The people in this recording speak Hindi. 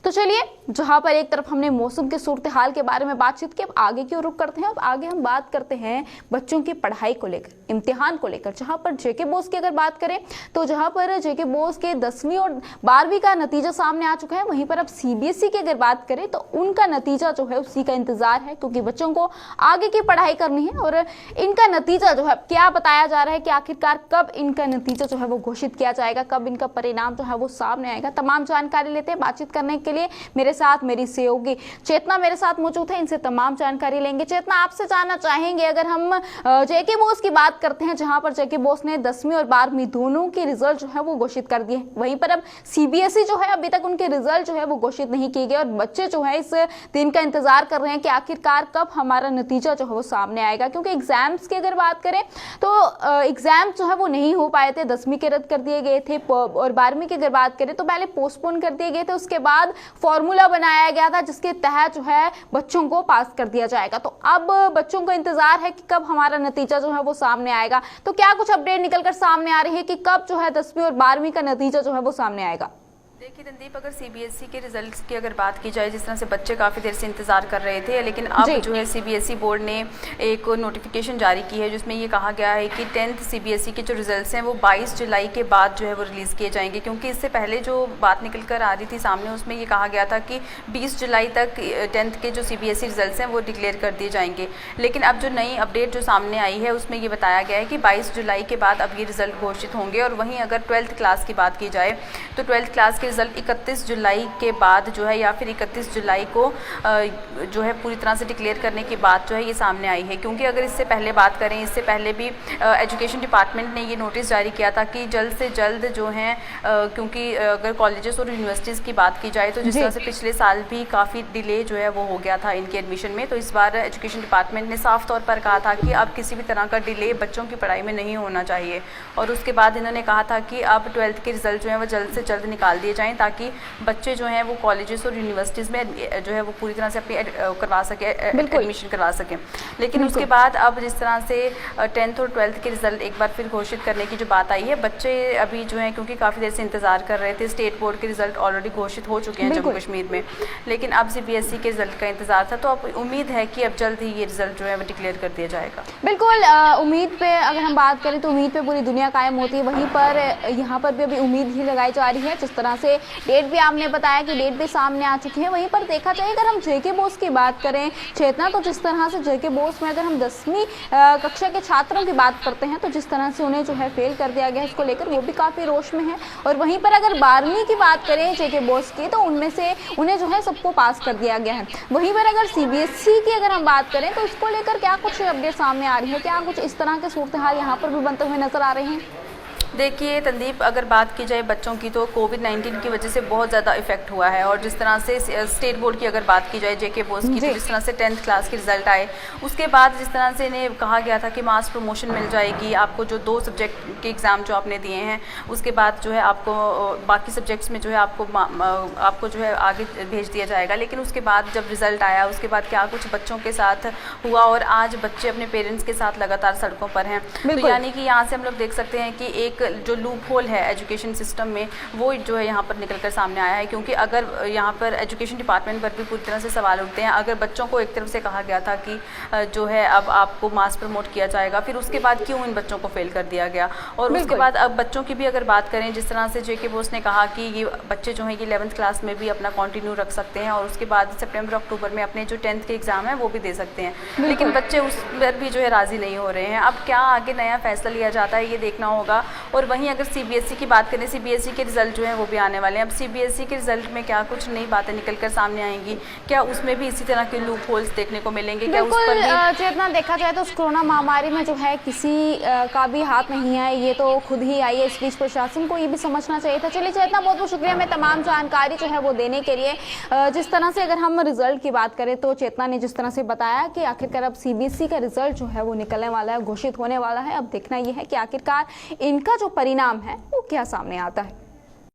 तो चलिए, जहां पर एक तरफ हमने मौसम के सूरत हाल के बारे में बातचीत की, अब आगे की ओर रुख करते हैं। अब आगे हम बात करते हैं बच्चों की पढ़ाई को लेकर, इम्तिहान को लेकर। जहां पर जेके बोस की अगर बात करें तो जहां पर जेके बोस के 10वीं और 12वीं का नतीजा सामने आ चुका है, वहीं पर अब सीबीएसई की अगर बात करें तो उनका नतीजा जो है उसी का इंतजार है, क्योंकि बच्चों को आगे की पढ़ाई करनी है। और इनका नतीजा जो है, क्या बताया जा रहा है कि आखिरकार कब इनका नतीजा जो है वो घोषित किया जाएगा, कब इनका परिणाम जो है वो सामने आएगा, तमाम जानकारी लेते हैं। बातचीत करने के लिए मेरे साथ मेरी सहयोगी चेतना मेरे साथ मौजूद है, इनसे तमाम जानकारी लेंगे। चेतना, आपसे जानना चाहेंगे, अगर हम जेके बोस की बात करते हैं, जहां पर जेके बोस ने 10वीं और 12वीं दोनों के रिजल्ट जो है वो घोषित कर दिए, वहीं पर अब सीबीएसई जो है अभी तक उनके रिजल्ट जो है वो घोषित नहीं किए गए और बच्चे जो है इस दिन का इंतजार कर रहे हैं कि आखिरकार कब हमारा नतीजा जो है वो सामने आएगा। क्योंकि एग्जाम्स की अगर बात करें तो एग्जाम जो है वो नहीं हो पाए थे, 10वीं के रद्द कर दिए गए थे और 12वीं की अगर बात करें तो पहले पोस्टपोन कर दिए गए थे, उसके बाद फॉर्मूला बनाया गया था जिसके तहत जो है बच्चों को पास कर दिया जाएगा। तो अब बच्चों को इंतजार है कि कब हमारा नतीजा जो है वो सामने आएगा। तो क्या कुछ अपडेट निकलकर सामने आ रही है कि कब जो है 10वीं और 12वीं का नतीजा जो है वो सामने आएगा? देखिए संदीप, अगर सीबीएसई के रिजल्ट्स की अगर बात की जाए, जिस तरह से बच्चे काफ़ी देर से इंतजार कर रहे थे, लेकिन अब जो है सीबीएसई बोर्ड ने एक नोटिफिकेशन जारी की है जिसमें ये कहा गया है कि 10th सीबीएसई के जो रिजल्ट्स हैं वो 22 जुलाई के बाद जो है वो रिलीज़ किए जाएंगे। क्योंकि इससे पहले जो बात निकल कर आ रही थी सामने, उसमें ये कहा गया था कि 20 जुलाई तक 10th के जो सीबीएसई रिजल्ट्स हैं वो डिक्लेयर कर दिए जाएंगे। लेकिन अब जो नई अपडेट जो सामने आई है उसमें ये बताया गया है कि 22 जुलाई के बाद अब ये रिजल्ट घोषित होंगे। और वहीं अगर 12th क्लास की बात की जाए तो 12th क्लास के रिजल्ट 31 जुलाई के बाद जो है, या फिर 31 जुलाई को जो है पूरी तरह से डिक्लेयर करने की बात जो है ये सामने आई है। क्योंकि अगर इससे पहले बात करें, इससे पहले भी एजुकेशन डिपार्टमेंट ने ये नोटिस जारी किया था कि जल्द से जल्द जो है, क्योंकि अगर कॉलेजेस और यूनिवर्सिटीज़ की बात की जाए तो जिस तरह से पिछले साल भी काफ़ी डिले जो है वो हो गया था इनके एडमिशन में, तो इस बार एजुकेशन डिपार्टमेंट ने साफ तौर पर कहा था कि अब किसी भी तरह का डिले बच्चों की पढ़ाई में नहीं होना चाहिए। और उसके बाद इन्होंने कहा था कि अब 12th के रिजल्ट जो है वो जल्द से जल्द निकाल दिए जाएँ, ताकि बच्चे जो हैं वो कॉलेजेस और यूनिवर्सिटीज़ में जो है वो पूरी तरह से अपनी करवा सके, एडमिशन करवा सकें। लेकिन उसके बाद अब जिस तरह से 10th और 12th के रिजल्ट एक बार फिर घोषित करने की जो बात आई है, बच्चे अभी जो हैं क्योंकि काफ़ी देर से इंतजार कर रहे थे, स्टेट बोर्ड के रिजल्ट ऑलरेडी घोषित हो चुके हैं जम्मू कश्मीर में, लेकिन अब सीबीएसई के रिजल्ट का इंतजार था। तो अब उम्मीद है कि अब जल्द ही ये रिजल्ट जो है वो डिक्लेयर कर दिया जाएगा। बिल्कुल, उम्मीद पे अगर हम बात करें तो उम्मीद पे पूरी दुनिया कायम होती है, वहीं पर यहाँ पर भी अभी उम्मीद ही लगाई जा रही है। जिस तरह से डेट भी आपने बताया कि डेट भी सामने आ चुकी है, वहीं पर देखा जाए अगर हम जेके बोस की बात करें चेतना, तो जिस तरह से जेके बोस में अगर हम 10वीं कक्षा के छात्रों की बात करते हैं तो जिस तरह से उन्हें जो है फेल कर दिया गया है, इसको लेकर वो भी काफ़ी रोष में है। और वहीं पर अगर 12वीं की बात करें जेके बोस की, तो उनमें से उन्हें जो है सबको पास कर दिया गया है। वहीं पर अगर सीबीएसई की अगर हम बात करें तो उसको लेकर क्या कुछ अपडेट सामने आ रही है, क्या कुछ इस तरह के सूरत हाल यहाँ पर भी बनते हुए नजर आ रहे हैं? देखिए संदीप, अगर बात की जाए बच्चों की तो कोविड-19 की वजह से बहुत ज़्यादा इफेक्ट हुआ है। और जिस तरह से स्टेट बोर्ड की अगर बात की जाए जेके बोस की, तो जिस तरह से 10th क्लास के रिजल्ट आए, उसके बाद जिस तरह से इन्हें कहा गया था कि मास प्रमोशन मिल जाएगी आपको, जो 2 सब्जेक्ट के एग्ज़ाम जो आपने दिए हैं उसके बाद जो है आपको बाकी सब्जेक्ट्स में जो है आपको जो है आगे भेज दिया जाएगा। लेकिन उसके बाद जब रिज़ल्ट आया, उसके बाद क्या कुछ बच्चों के साथ हुआ और आज बच्चे अपने पेरेंट्स के साथ लगातार सड़कों पर हैं। तो यानी कि यहाँ से हम लोग देख सकते हैं कि एक जो लूप होल है एजुकेशन सिस्टम में, वो जो है यहाँ पर निकल कर सामने आया है। क्योंकि अगर यहाँ पर एजुकेशन डिपार्टमेंट पर भी पूरी तरह से सवाल उठते हैं, अगर बच्चों को एक तरफ से कहा गया था कि जो है अब आपको मास प्रमोट किया जाएगा, फिर उसके बाद क्यों इन बच्चों को फेल कर दिया गया। और उसके बाद अब बच्चों की भी अगर बात करें, जिस तरह से जेके बोस ने कहा कि ये बच्चे जो हैं ये 11th क्लास में भी अपना कंटिन्यू रख सकते हैं और उसके बाद सितंबर अक्टूबर में अपने जो 10th के एग्ज़ाम है वो भी दे सकते हैं। लेकिन बच्चे उस पर भी जो है राज़ी नहीं हो रहे हैं। अब क्या आगे नया फैसला लिया जाता है ये देखना होगा। और वहीं अगर सीबीएसई की बात करें, सीबीएसई के रिजल्ट जो हैं वो भी आने वाले हैं। अब सीबीएसई के रिजल्ट में क्या कुछ नई बातें निकल कर सामने आएंगी, क्या उसमें भी इसी तरह के लूप होल्स देखने को मिलेंगे? क्या उस पर भी जितना देखा जाए तो उस कोरोना महामारी में जो है किसी का भी हाथ नहीं है, ये तो खुद ही आई है। इस बीच प्रशासन को ये भी समझना चाहिए था। चलिए चेतना, बहुत बहुत शुक्रिया मैं तमाम जानकारी जो है वो देने के लिए। जिस तरह से अगर हम रिजल्ट की बात करें तो चेतना ने जिस तरह से बताया कि आखिरकार अब सीबीएसई का रिजल्ट जो है वो निकलने वाला है, घोषित होने वाला है। अब देखना यह है कि आखिरकार इनका जो परिणाम है वो क्या सामने आता है।